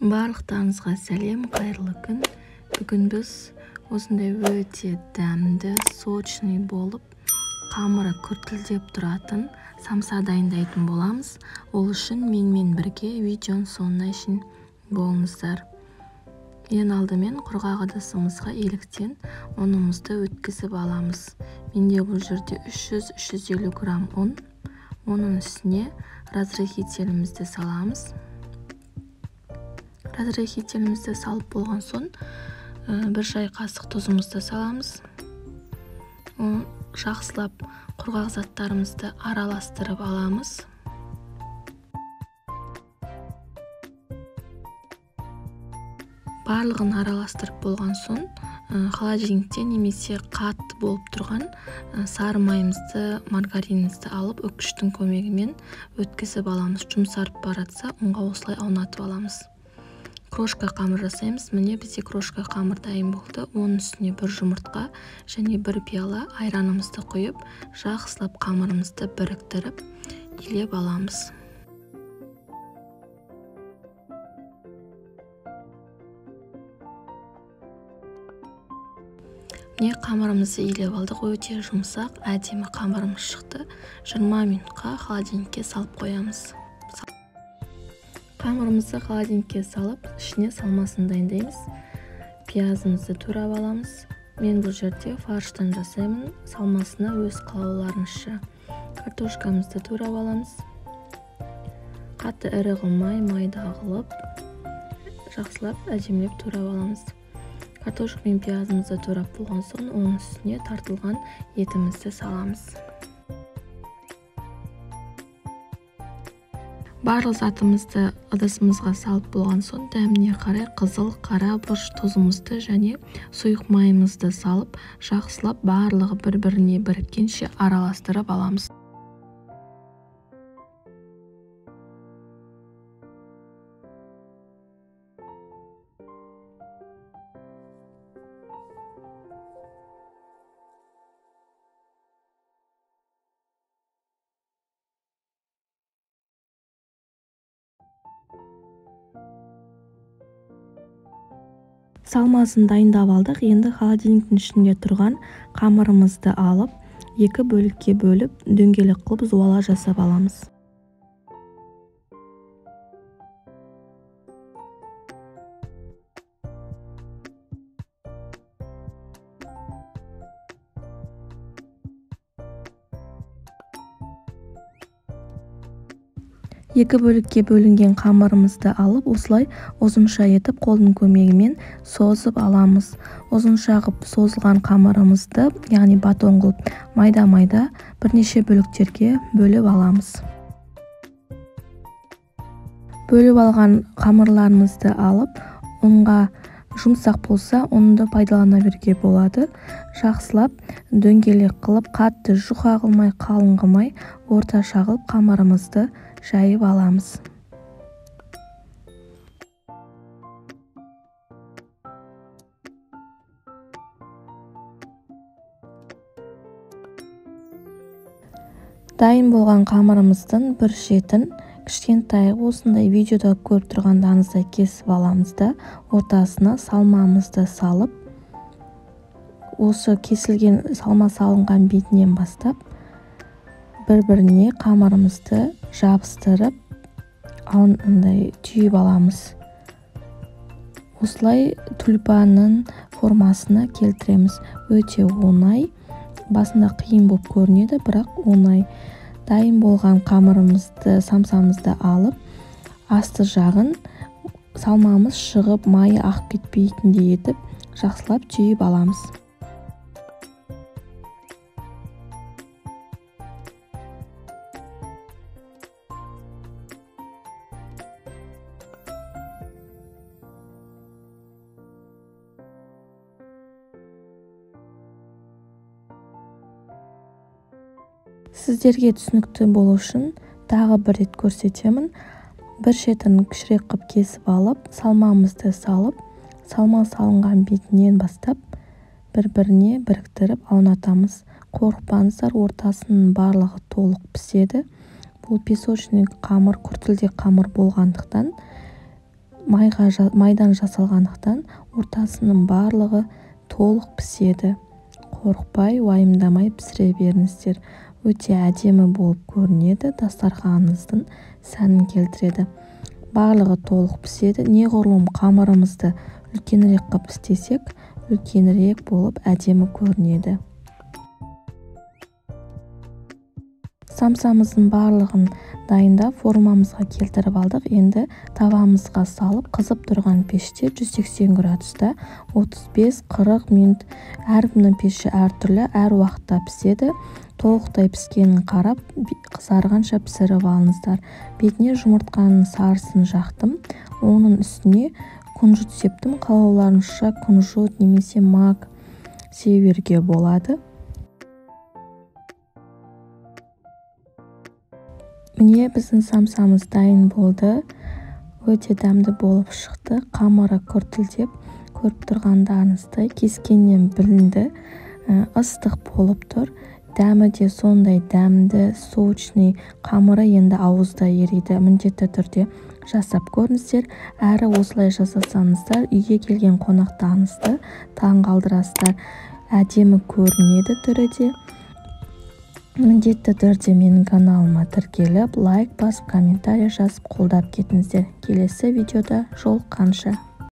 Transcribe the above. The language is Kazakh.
Барлықтарыңызға сәлем, қайырлы күн. Бүгін біз осындай өте дәмді, сочный болып, қамыры күртілдеп тұратын самса дайындайтын боламыз. Ол үшін менімен бірге видеоның соңына шейін болыңыздар. Ең алдымен құрғақ ыдысымызға еліктен ұнымызды өткізіп аламыз. Менде бұл жерде 300-350 грамм ұн. Оның үстіне разрыхителімізді саламыз. Разрыхителімізді салып болған соң, бір шай қасық тұзымызды саламыз. Жақсылап құрғақ заттарымызды араластырып аламыз. Барлығын араластырып болған соң, холодильникте немесе қатты болып тұрған сары майымызды, маргаринімізді алып, үккіштің көмегімен өткізіп аламыз. Жұмсарып баратса, ұнға осылай аунатып аламыз. Крошка қамыр жасаймыз. Міне бізде крошка қамыр дайын болды. Оның үстіне бір жұмыртқа және бір пиала айранымызды құйып, жақсылап қамырымызды біріктіріп, илеп аламыз. Міне қамырымызды илеп алдық. Өте жұмсақ, әдемі қамырымыз шықты. 20 минутқа холодильникке салып қоямыз. Қамырымызды холодильникке салып, ішіне салмасын дайындаймыз. Пиязымызды турап аламыз. Мен бұл жерде фарштан жасаймын. Салмасына өз қалауларыңызша. Картошкамызды турап аламыз. Қатты ірі қылмай, майда қылып, жақсылап әдемілеп турап аламыз. Картошка мен пиязымызды турап болған соң, оның үстіне тартылған етімізді саламыз. Барлық затымызды ыдысымызға салып болған соң, дәміне қарай қызыл, қара бұрыш тұзымызды және сұйық майымызды салып, жақсылап барлығы бір-біріне біріккенше араластырып аламыз. Салмасын дайындап алдық. Енді холодильниктің ішінде тұрған қамырымызды алып, екі бөлікке бөліп, дөңгелек қылып зуала жасап аламыз. Екі бөлікке бөлінген қамырымызды алып, осылай ұзынша етіп қолдың көмегімен созып аламыз. Ұзынша қылып созылған қамырымызды, яғни батон қылып, майда-майда бірнеше бөліктерге бөліп аламыз. Бөліп алған қамырларымызды алып, ұнға жұмсақ болса, ұнды пайдалана беруге болады. Жақсылап дөңгелек қылып, қатты жұқа қылмай, қалың қылмай, орташа қылып қамырымызды жайып аламыз. Дайын болған қамырымыздың бір шетін кішкентай осындай видеода көріп тұрғандарыңыздай кесіп аламыз да, ортасына салмамызды салып, осы кесілген салма салынған бетінен бастап, бір-біріне қамырымызды жабыстырып, түйіп аламыз. Осылай тюльпанның формасына келтіреміз. Өте оңай, басында қиын болып көрінеді, бірақ оңай. Дайын болған қамырымызды, самсамызды алып, асты жағын салмамыз шығып, майы ағып кетпейтіндей етіп, жақсылап түйіп аламыз. Сіздерге түсінікті болу үшін тағы бір рет көрсетемін. Бір шетін кішірек қып кесіп алып, салмамызды салып, салма салынған бетінен бастап, бір-біріне біріктіріп аунатамыз. Қорықпаңыздар, ортасының барлығы толық піседі. Бұл песочный қамыр, күртілдек қамыр болғандықтан майдан жасалғандықтан ортасының барлығы толық піседі. Қорықпай, уайымдамай пісіре беріңіздер. Өте әдемі болып көрінеді, дастарханыңыздың сәнін келтіреді. Барлығы толық піседі. Неғұрлым қамырымызды үлкенірек қып істесек, үлкенірек болып әдемі көрінеді. Самсамыздың барлығын дайындап формамызға келтіріп алдық. Енді тавамызға салып, қызып тұрған пеште 180 градуста 35-40 минут. Әрбірінің пеші әртүрлі, әр уақытта піседі. Толықтай піскенін қарап, қызарғанша пісіріп алыңыздар. Бетіне жұмыртқаның сарысын жақтым. Оның үстіне күнжіт септім. Қалауларыңызша күнжіт немесе мак себуге болады. Міне біздің самсамыз дайын болды. Өте дәмді болып шықты. Қамыры күртілдеп, көріп тұрғандарыңыздай кескеннен білінді. Ыстық болып тұр. Дәмі де сондай дәмді, сочный. Қамыры енді ауызда ериді. Міндетті түрде жасап көріңіздер. Әрі осылай жасасаңыздар, үйге келген қонақтарыңызды таңғалдырасыздар. Әдемі көрінеді түрі де. Міндетті түрде менің каналыма тіркеліп, лайк басып, комментарий жазып қолдап кетіңіздер. Келесі видеода жолыққанша.